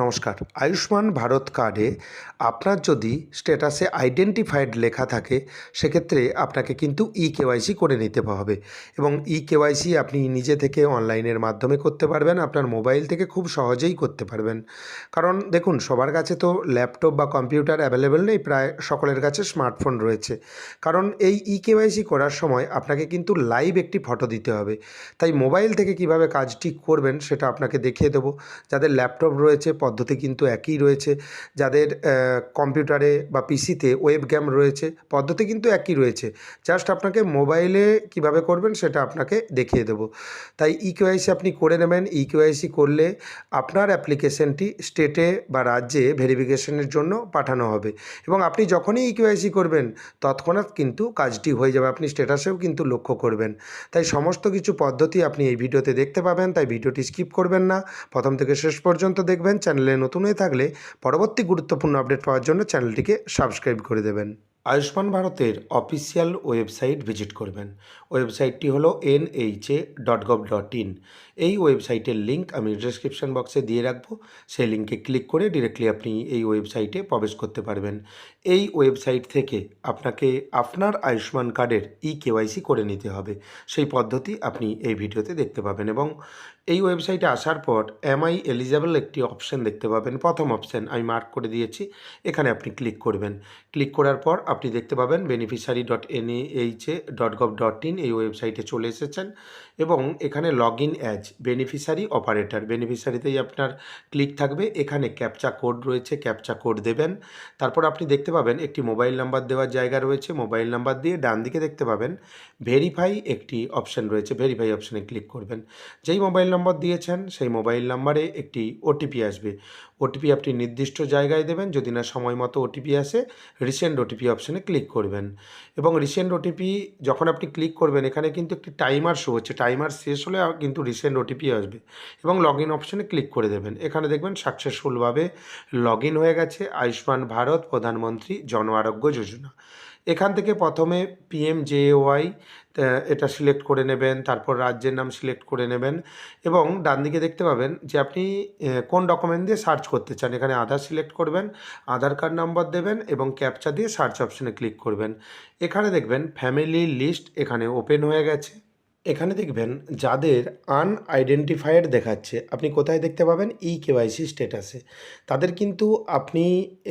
নমস্কার। আয়ুষ্মান ভারত কার্ডে আপনার যদি স্ট্যাটাসে আইডেন্টিফাইড লেখা থাকে, সেক্ষেত্রে আপনাকে কিন্তু ই-কেওয়াইসি করে নিতে হবে এবং ই-কেওয়াইসি আপনি নিজে থেকে অনলাইনের মাধ্যমে করতে পারবেন। আপনার মোবাইল থেকে খুব সহজেই করতে পারবেন। কারণ দেখুন, সবার কাছে তো ল্যাপটপ বা কম্পিউটার অ্যাভেলেবেল নেই, প্রায় সকলের কাছে স্মার্টফোন রয়েছে। কারণ এই ই-কেওয়াইসি করার সময় আপনাকে কিন্তু লাইভ একটি ফটো দিতে হবে। তাই মোবাইল থেকে কিভাবে কাজটি করবেন সেটা আপনাকে দেখিয়ে দেবো। যাদের ল্যাপটপ রয়েছে পদ্ধতি কিন্তু একই রয়েছে, যাদের কম্পিউটারে বা পিসিতে ওয়েবক্যাম রয়েছে পদ্ধতি কিন্তু একই রয়েছে। জাস্ট আপনাকে মোবাইলে কিভাবে করবেন সেটা আপনাকে দেখিয়ে দেবো। তাই ই-কেওয়াইসি আপনি করে নেবেন। ই-কেওয়াইসি করলে আপনার অ্যাপ্লিকেশনটি স্টেটে বা রাজ্যে ভেরিফিকেশনের জন্য পাঠানো হবে এবং আপনি যখনই ই-কেওয়াইসি করবেন তৎক্ষণাৎ কিন্তু কাজটি হয়ে যাবে। আপনি স্ট্যাটাসেও কিন্তু লক্ষ্য করবেন। তাই সমস্ত কিছু পদ্ধতি আপনি এই ভিডিওতে দেখতে পাবেন, তাই ভিডিওটি স্কিপ করবেন না, প্রথম থেকে শেষ পর্যন্ত দেখবেন। চ্যানেলে নতুন হয়ে থাকলে পরবর্তী গুরুত্বপূর্ণ আপডেট পাওয়ার জন্য চ্যানেলটিকে সাবস্ক্রাইব করে দেবেন। আয়ুষ্মান ভারতের অফিসিয়াল ওয়েবসাইট ভিজিট করবেন। ওয়েবসাইটটি হলো NHA.gov.in। এই ওয়েবসাইটের লিঙ্ক আমি ডেসক্রিপশন বক্সে দিয়ে রাখবো। সেই লিঙ্কে ক্লিক করে ডিরেক্টলি আপনি এই ওয়েবসাইটে প্রবেশ করতে পারবেন। এই ওয়েবসাইট থেকে আপনাকে আপনার আয়ুষ্মান কার্ডের ই-কেওয়াইসি করে নিতে হবে। সেই পদ্ধতি আপনি এই ভিডিওতে দেখতে পাবেন এবং এই ওয়েবসাইটে আসার পর আই এলিজেবল একটি অপশান দেখতে পাবেন। প্রথম অপশান আমি মার্ক করে দিয়েছি, এখানে আপনি ক্লিক করবেন। ক্লিক করার পর আপনি দেখতে পাবেন beneficiary.NHA.gov.in। এই ওয়েবসাইটে চলে এসেছেন এবং এখানে log in as beneficiary operator, বেনিফিশিয়ারিতেই আপনার ক্লিক থাকবে। এখানে ক্যাপচা কোড রয়েছে, ক্যাপচা কোড দেবেন। তারপর আপনি দেখতে পাবেন একটি মোবাইল নাম্বার দেওয়ার জায়গা রয়েছে। মোবাইল নাম্বার দিয়ে ডান দিকে দেখতে পাবেন ভেরিফাই একটি অপশান রয়েছে, ভেরিফাই অপশানে ক্লিক করবেন। যেই মোবাইল নম্বর দিয়েছেন সেই মোবাইল নাম্বারে একটি ওটিপি আসবে। ওটিপি আপনি নির্দিষ্ট জায়গায় দেবেন। যদি না সময় মতো ওটিপি আসে, রিসেন্ড ওটিপি অপশানে ক্লিক করবেন এবং রিসেন্ড ওটিপি যখন আপনি ক্লিক করবেন এখানে কিন্তু একটি টাইমার শো হচ্ছে। টাইমার শেষ হলে কিন্তু রিসেন্ড ওটিপি আসবে এবং লগ ইন অপশানে ক্লিক করে দেবেন। এখানে দেখবেন সাকসেসফুলভাবে লগ ইন হয়ে গেছে আয়ুষ্মান ভারত প্রধানমন্ত্রী জন আরোগ্য যোজনা। এখান থেকে প্রথমে PMJAY এটা সিলেক্ট করে নেবেন, তারপর রাজ্যের নাম সিলেক্ট করে নেবেন এবং ডান দিকে দেখতে পাবেন যে আপনি কোন ডকুমেন্ট দিয়ে সার্চ করতে চান। এখানে আধার সিলেক্ট করবেন, আধার কার্ড নম্বর দেবেন এবং ক্যাপচা দিয়ে সার্চ অপশানে ক্লিক করবেন। এখানে দেখবেন ফ্যামিলি লিস্ট এখানে ওপেন হয়ে গেছে। এখানে দেখবেন যাদের আনআইডেন্টিফাইড দেখাচ্ছে, আপনি কোথায় দেখতে পাবেন? ই-কেওয়াইসি স্ট্যাটাসে। তাদের কিন্তু আপনি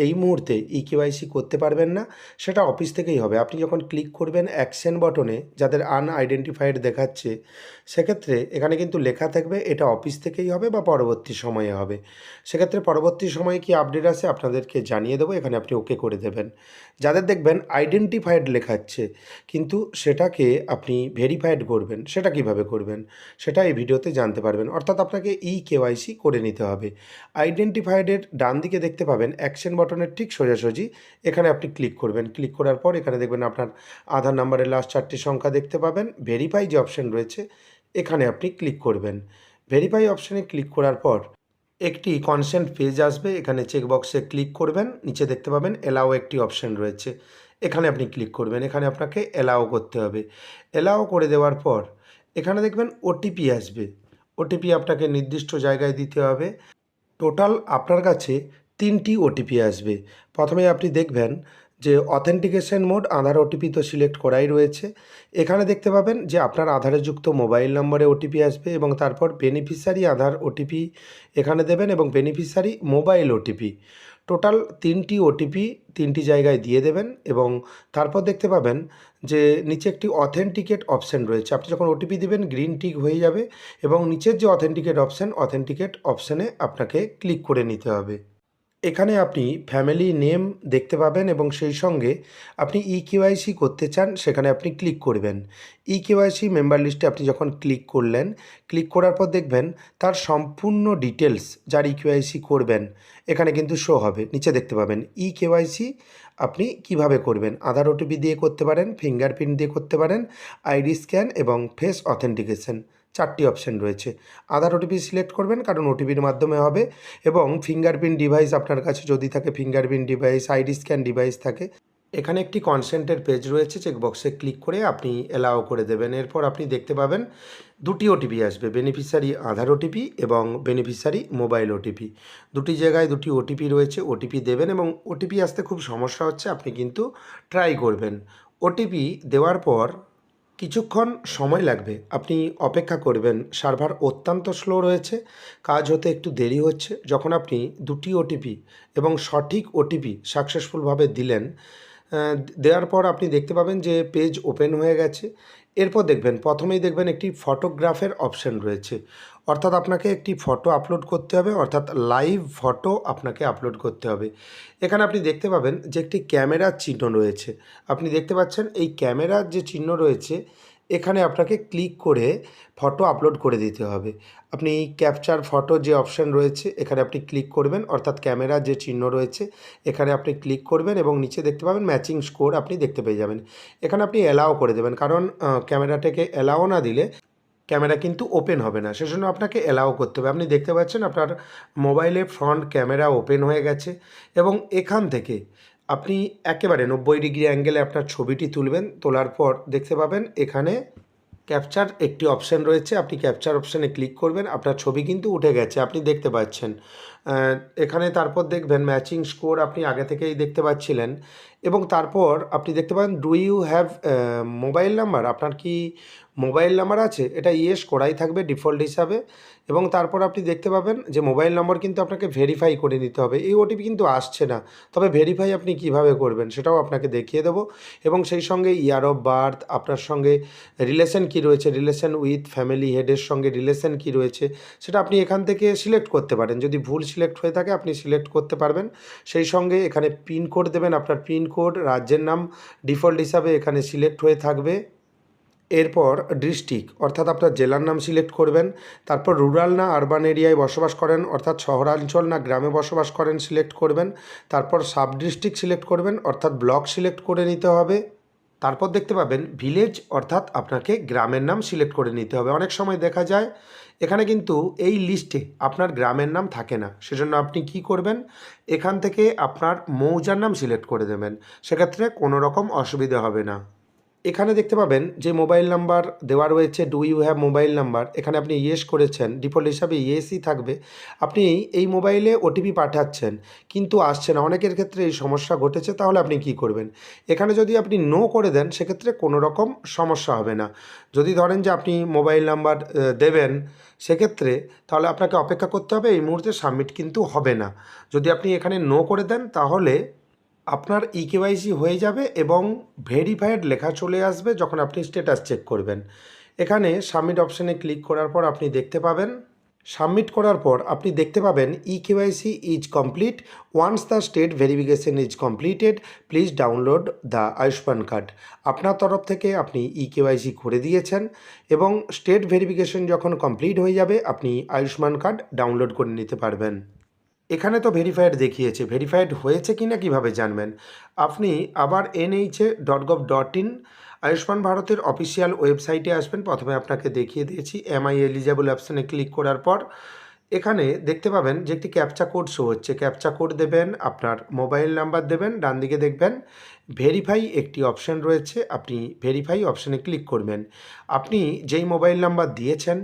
এই মুহূর্তে ই-কেওয়াইসি করতে পারবেন না, সেটা অফিস থেকেই হবে। আপনি যখন ক্লিক করবেন অ্যাকশন বটনে, যাদের আনআইডেন্টিফাইড দেখাচ্ছে, সেক্ষেত্রে এখানে কিন্তু লেখা থাকবে এটা অফিস থেকেই হবে বা পরবর্তী সময়ে হবে। সেক্ষেত্রে পরবর্তী সময়ে কি আপডেট আসে আপনাদেরকে জানিয়ে দেবো, এখানে আপনি ওকে করে দেবেন। যাদের দেখবেন আইডেন্টিফাইড লেখাচ্ছে কিন্তু সেটাকে আপনি ভেরিফাইড করবেন, সেটা কিভাবে করবেন সেটা এই ভিডিওতে জানতে পারবেন। অর্থাৎ আপনাকে ই-কেওয়াইসি করে নিতে হবে। আইডেন্টিফাইডের ডান দিকে দেখতে পাবেন অ্যাকশন বটনের ঠিক সোজাসুজি, এখানে আপনি ক্লিক করবেন। ক্লিক করার পর এখানে দেখবেন আপনার আধার নাম্বারের লাস্ট 4টি সংখ্যা দেখতে পাবেন। ভেরিফাই যে অপশান রয়েছে এখানে আপনি ক্লিক করবেন। ভেরিফাই অপশানে ক্লিক করার পর একটি কনসেন্ট পেজ আসবে, এখানে চেকবক্সে ক্লিক করবেন। নিচে দেখতে পাবেন এলাও একটি অপশান রয়েছে, এখানে আপনি ক্লিক করবেন। এখানে আপনাকে এলাও করতে হবে। এলাও করে দেওয়ার পর এখানে দেখবেন ওটিপি আসবে। ওটিপি আপনাকে নির্দিষ্ট জায়গায় দিতে হবে। টোটাল আপনার কাছে 3টি ওটিপি আসবে। প্রথমে আপনি দেখবেন যে অথেন্টিকেশন মোড, আধার ওটিপি তো সিলেক্ট করাই রয়েছে। এখানে দেখতে পাবেন যে আপনার আধারে যুক্ত মোবাইল নম্বরে ওটিপি আসবে এবং তারপর বেনিফিশিয়ারি আধার ওটিপি এখানে দেবেন এবং বেনিফিশিয়ারি মোবাইল ওটিপি। টোটাল 3টি ওটিপি 3টি জায়গায় দিয়ে দেবেন এবং তারপর দেখতে পাবেন যে নিচে একটি অথেন্টিকেট অপশান রয়েছে। আপনি যখন ওটিপি দিবেন গ্রিন টিক হয়ে যাবে এবং নিচের যে অথেন্টিকেট অপশানে আপনাকে ক্লিক করে নিতে হবে। এখানে আপনি ফ্যামিলি নেম দেখতে পাবেন এবং সেই সঙ্গে আপনি ই-কেওয়াইসি করতে চান সেখানে আপনি ক্লিক করবেন। ই-কেওয়াইসি মেম্বার লিস্টে আপনি যখন ক্লিক করলেন, ক্লিক করার পর দেখবেন তার সম্পূর্ণ ডিটেলস, যার ই-কেওয়াইসি করবেন এখানে কিন্তু শো হবে। নিচে দেখতে পাবেন ই-কেওয়াইসি আপনি কিভাবে করবেন। আধার ওটিপি দিয়ে করতে পারেন, ফিঙ্গারপ্রিন্ট দিয়ে করতে পারেন, আইডি স্ক্যান এবং ফেস অথেন্টিকেশন, 4টি অপশান রয়েছে। আধার ওটিপি সিলেক্ট করবেন কারণ ওটিপির মাধ্যমে হবে এবং ফিঙ্গারপ্রিন্ট ডিভাইস আপনার কাছে যদি থাকে, fingerprint device, ID scan device থাকে, এখানে একটি কনসেন্টের পেজ রয়েছে, চেকবক্সে ক্লিক করে আপনি অ্যালাও করে দেবেন। এরপর আপনি দেখতে পাবেন দুটি ওটিপি আসবে, বেনিফিশিয়ারি আধার ওটিপি এবং বেনিফিশিয়ারি মোবাইল ওটিপি। দুটি জায়গায় দুটি ওটিপি রয়েছে, ওটিপি দেবেন এবং ওটিপি আসতে খুব সমস্যা হচ্ছে, আপনি কিন্তু ট্রাই করবেন। ওটিপি দেওয়ার পর কিছুক্ষণ সময় লাগবে, আপনি অপেক্ষা করবেন। সার্ভার অত্যন্ত স্লো রয়েছে, কাজ হতে একটু দেরি হচ্ছে। যখন আপনি দুটি ওটিপি এবং সঠিক ওটিপি সাকসেসফুলভাবে দিলেন, দেওয়ার পর আপনি দেখতে পাবেন যে পেজ ওপেন হয়ে গেছে। এরপর দেখবেন, প্রথমেই দেখবেন একটি ফটোগ্রাফের অপশন রয়েছে, অর্থাৎ আপনাকে একটি ফটো আপলোড করতে হবে, অর্থাৎ লাইভ ফটো আপনাকে আপলোড করতে হবে। এখানে আপনি দেখতে পাবেন যে একটি ক্যামেরার চিহ্ন রয়েছে, আপনি দেখতে পাচ্ছেন এই ক্যামেরার যে চিহ্ন রয়েছে, এখানে আপনাকে ক্লিক করে ফটো আপলোড করে দিতে হবে। আপনি ক্যাপচার ফটো যে অপশান রয়েছে, এখানে আপনি ক্লিক করবেন, অর্থাৎ ক্যামেরার যে চিহ্ন রয়েছে এখানে আপনি ক্লিক করবেন এবং নিচে দেখতে পাবেন ম্যাচিং স্কোর আপনি দেখতে পেয়ে যাবেন। এখানে আপনি অ্যালাও করে দেবেন, কারণ ক্যামেরাটাকে অ্যালাও না দিলে ক্যামেরা কিন্তু ওপেন হবে না, সেজন্য আপনাকে অ্যালাও করতে হবে। আপনি দেখতে পাচ্ছেন আপনার মোবাইলে ফ্রন্ট ক্যামেরা ওপেন হয়ে গেছে এবং এখান থেকে আপনি একেবারে 90 ডিগ্রি অ্যাঙ্গেলে আপনার ছবিটি তুলবেন। তোলার পর দেখতে পাবেন এখানে ক্যাপচার একটি অপশান রয়েছে, আপনি ক্যাপচার অপশানে ক্লিক করবেন, আপনার ছবি কিন্তু উঠে গেছে, আপনি দেখতে পাচ্ছেন। এখানে তারপর দেখবেন ম্যাচিং স্কোর আপনি আগে থেকেই দেখতে পাচ্ছিলেন এবং তারপর আপনি দেখতে পাবেন do you have mobile number, আপনার কি মোবাইল নাম্বার আছে? এটা ইয়েস করাই থাকবে ডিফল্ট হিসাবে এবং তারপর আপনি দেখতে পাবেন যে মোবাইল নম্বর কিন্তু আপনাকে ভেরিফাই করে নিতে হবে। এই ওটিপি কিন্তু আসছে না, তবে ভেরিফাই আপনি কিভাবে করবেন সেটাও আপনাকে দেখিয়ে দেবো এবং সেই সঙ্গে ইয়ার অফ বার্থ, আপনার সঙ্গে রিলেশন কি রয়েছে, রিলেশন উইথ ফ্যামিলি হেডের সঙ্গে রিলেশন কি রয়েছে সেটা আপনি এখান থেকে সিলেক্ট করতে পারেন। যদি ভুল সিলেক্ট হয়ে থাকে আপনি সিলেক্ট করতে পারবেন। সেই সঙ্গে এখানে পিনকোড দেবেন, আপনার পিনকোড, রাজ্যের নাম ডিফল্ট হিসাবে এখানে সিলেক্ট হয়ে থাকবে। এরপর ডিস্ট্রিক্ট অর্থাৎ আপনার জেলার নাম সিলেক্ট করবেন। তারপর রুরাল না আরবান এরিয়ায় বসবাস করেন অর্থাৎ শহরাঞ্চল না গ্রামে বসবাস করেন সিলেক্ট করবেন। তারপর সাব ডিস্ট্রিক্ট সিলেক্ট করবেন অর্থাৎ ব্লক সিলেক্ট করে নিতে হবে। তারপর দেখতে পাবেন ভিলেজ অর্থাৎ আপনাকে গ্রামের নাম সিলেক্ট করে নিতে হবে। অনেক সময় দেখা যায় এখানে কিন্তু এই লিস্টে আপনার গ্রামের নাম থাকে না, সেজন্য আপনি কি করবেন, এখান থেকে আপনার মৌজার নাম সিলেক্ট করে দেবেন, সেক্ষেত্রে কোনো রকম অসুবিধা হবে না। এখানে দেখতে পাবেন যে মোবাইল নাম্বার দেওয়া রয়েছে, do you have mobile number, এখানে আপনি ইয়েস করেছেন, ডিফল্ট হিসাবে ইয়েসই থাকবে। আপনি এই মোবাইলে ওটিপি পাঠাচ্ছেন কিন্তু আসছে না, অনেকের ক্ষেত্রে এই সমস্যা ঘটেছে, তাহলে আপনি কি করবেন, এখানে যদি আপনি নো করে দেন সেক্ষেত্রে কোনো রকম সমস্যা হবে না। যদি ধরেন যে আপনি মোবাইল নাম্বার দেবেন সেক্ষেত্রে তাহলে আপনাকে অপেক্ষা করতে হবে, এই মুহূর্তে সাবমিট কিন্তু হবে না। যদি আপনি এখানে নো করে দেন তাহলে আপনার ইকেওয়াইসি হয়ে যাবে এবং ভেরিফাইড লেখা চলে আসবে যখন আপনি স্ট্যাটাস চেক করবেন। এখানে সাবমিট অপশানে ক্লিক করার পর আপনি দেখতে পাবেন, সাবমিট করার পর আপনি দেখতে পাবেন eKYC is complete, once the state verification is completed please download the Ayushman card. আপনার তরফ থেকে আপনি ইকেওয়াইসি করে দিয়েছেন এবং স্টেট ভেরিফিকেশন যখন কমপ্লিট হয়ে যাবে আপনি আয়ুষ্মান কার্ড ডাউনলোড করে নিতে পারবেন। এখানে তো ভেরিফাইড দেখিয়েছে, ভেরিফাইড হয়েছে কি না কীভাবে জানবেন, আপনি আবার NHA.gov.in আয়ুষ্মান ভারতের অফিসিয়াল ওয়েবসাইটে আসবেন। প্রথমে আপনাকে দেখিয়ে দিয়েছি এমআই এলিজেবল অপশানে ক্লিক করার পর এখানে দেখতে পাবেন যে একটি ক্যাপচা কোড শো হচ্ছে, ক্যাপচা কোড দেবেন, আপনার মোবাইল নাম্বার দেবেন, ডান দিকে দেখবেন ভেরিফাই একটি অপশান রয়েছে, আপনি ভেরিফাই অপশানে ক্লিক করবেন। আপনি যেই মোবাইল নাম্বার দিয়েছেন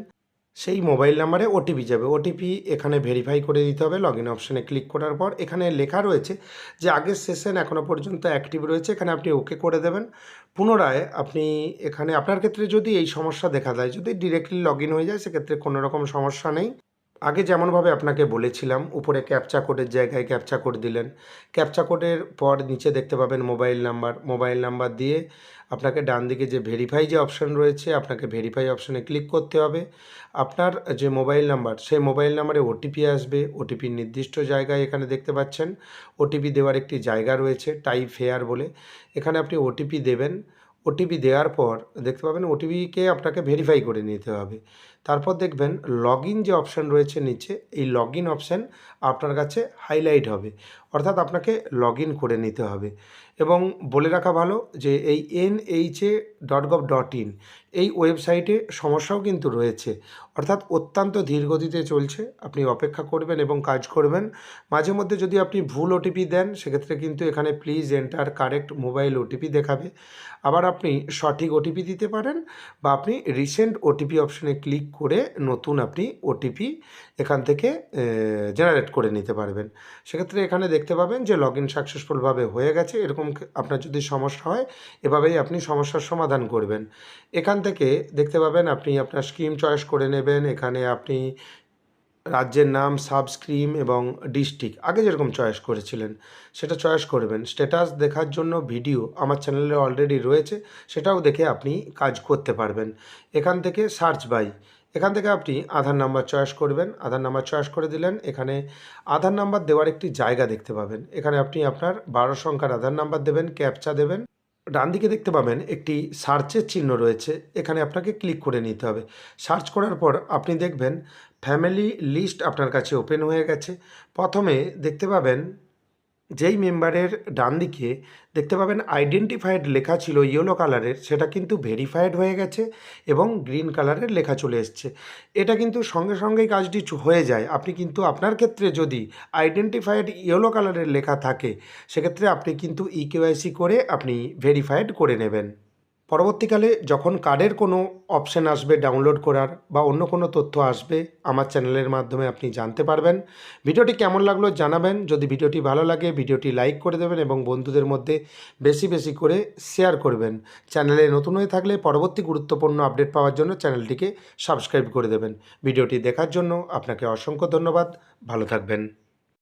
সেই মোবাইল নাম্বারে ওটিপি যাবে, ওটিপি এখানে ভেরিফাই করে দিতে হবে। লগ ইন অপশানে ক্লিক করার পর এখানে লেখা রয়েছে যে আগের সেশন এখনও পর্যন্ত অ্যাক্টিভ রয়েছে, এখানে আপনি ওকে করে দেবেন। পুনরায় আপনি এখানে আপনার ক্ষেত্রে যদি এই সমস্যা দেখা দেয়, যদি ডিরেক্টলি লগ ইন হয়ে যায় সেক্ষেত্রে কোনো রকম সমস্যা নেই। আগে যেমনভাবে আপনাকে বলেছিলাম উপরে ক্যাপচা কোডের জায়গায় ক্যাপচা কোড দিলেন, ক্যাপচা কোডের পর নিচে দেখতে পাবেন মোবাইল নাম্বার, মোবাইল নাম্বার দিয়ে আপনাকে ডান দিকে যে ভেরিফাই যে অপশান রয়েছে আপনাকে ভেরিফাই অপশানে ক্লিক করতে হবে। আপনার যে মোবাইল নাম্বার সেই মোবাইল নাম্বারে ওটিপি আসবে, ওটিপির নির্দিষ্ট জায়গায় এখানে দেখতে পাচ্ছেন ওটিপি দেওয়ার একটি জায়গা রয়েছে টাইপ হেয়ার বলে, এখানে আপনি ওটিপি দেবেন। ওটিপি দেওয়ার পর দেখতে পাবেন ওটিপিকে আপনাকে ভেরিফাই করে নিতে হবে। তারপর দেখবেন লগ ইন যে অপশান রয়েছে নিচে, এই লগ ইন অপশান আপনার কাছে হাইলাইট হবে, অর্থাৎ আপনাকে লগ ইন করে নিতে হবে। এবং বলে রাখা ভালো যে এই NHA.gov.in এই ওয়েবসাইটে সমস্যাও কিন্তু রয়েছে, অর্থাৎ অত্যন্ত ধীর গতিতে চলছে। আপনি অপেক্ষা করবেন এবং কাজ করবেন। মাঝে মধ্যে যদি আপনি ভুল ওটিপি দেন সেক্ষেত্রে কিন্তু এখানে please enter correct mobile OTP দেখাবে। আবার আপনি সঠিক ওটিপি দিতে পারেন বা আপনি রিসেন্ট ওটিপি অপশনে ক্লিক করে নতুন আপনি ওটিপি এখান থেকে জেনারেট করে নিতে পারবেন। সেক্ষেত্রে এখানে দেখতে পাবেন যে লগ ইন সাকসেসফুলভাবে হয়ে গেছে। এরকম আপনার যদি সমস্যা হয় এভাবেই আপনি সমস্যার সমাধান করবেন। এখান থেকে দেখতে পাবেন আপনি আপনার স্কিম চয়েস করে নেবেন। এখানে আপনি রাজ্যের নাম, সাব স্কিম এবং ডিস্ট্রিক্ট আগে যেরকম চয়েস করেছিলেন সেটা চয়েস করবেন। স্ট্যাটাস দেখার জন্য ভিডিও আমার চ্যানেলে অলরেডি রয়েছে, সেটাও দেখে আপনি কাজ করতে পারবেন। এখান থেকে সার্চ বাই, এখান থেকে আপনি আধার নাম্বার চয়েস করবেন। আধার নাম্বার চয়েস করে দিলেন, এখানে আধার নাম্বার দেওয়ার একটি জায়গা দেখতে পাবেন। এখানে আপনি আপনার 12 সংখ্যার আধার নাম্বার দেবেন, ক্যাপচা দেবেন। ডান দিকে দেখতে পাবেন একটি সার্চের চিহ্ন রয়েছে, এখানে আপনাকে ক্লিক করে নিতে হবে। সার্চ করার পর আপনি দেখবেন ফ্যামিলি লিস্ট আপনার কাছে ওপেন হয়ে গেছে। প্রথমে দেখতে পাবেন যেই মেম্বারের ডান দিকে দেখতে পাবেন আইডেন্টিফাইড লেখা ছিল ইয়েলো কালারের, সেটা কিন্তু ভেরিফাইড হয়ে গেছে এবং গ্রিন কালারের লেখা চলে এসছে। এটা কিন্তু সঙ্গে সঙ্গেই কাজটি হয়ে যায়। আপনি কিন্তু আপনার ক্ষেত্রে যদি আইডেন্টিফাইড ইয়েলো কালারের লেখা থাকে সেক্ষেত্রে আপনি কিন্তু ইকেওয়াইসি করে আপনি ভেরিফাইড করে নেবেন। পরবর্তীকালে যখন কার্ডের কোনো অপশান আসবে ডাউনলোড করার বা অন্য কোনো তথ্য আসবে আমার চ্যানেলের মাধ্যমে আপনি জানতে পারবেন। ভিডিওটি কেমন লাগলো জানাবেন। যদি ভিডিওটি ভালো লাগে ভিডিওটি লাইক করে দেবেন এবং বন্ধুদের মধ্যে বেশি বেশি করে শেয়ার করবেন। চ্যানেলে নতুন হয়ে থাকলে পরবর্তী গুরুত্বপূর্ণ আপডেট পাওয়ার জন্য চ্যানেলটিকে সাবস্ক্রাইব করে দেবেন। ভিডিওটি দেখার জন্য আপনাকে অসংখ্য ধন্যবাদ। ভালো থাকবেন।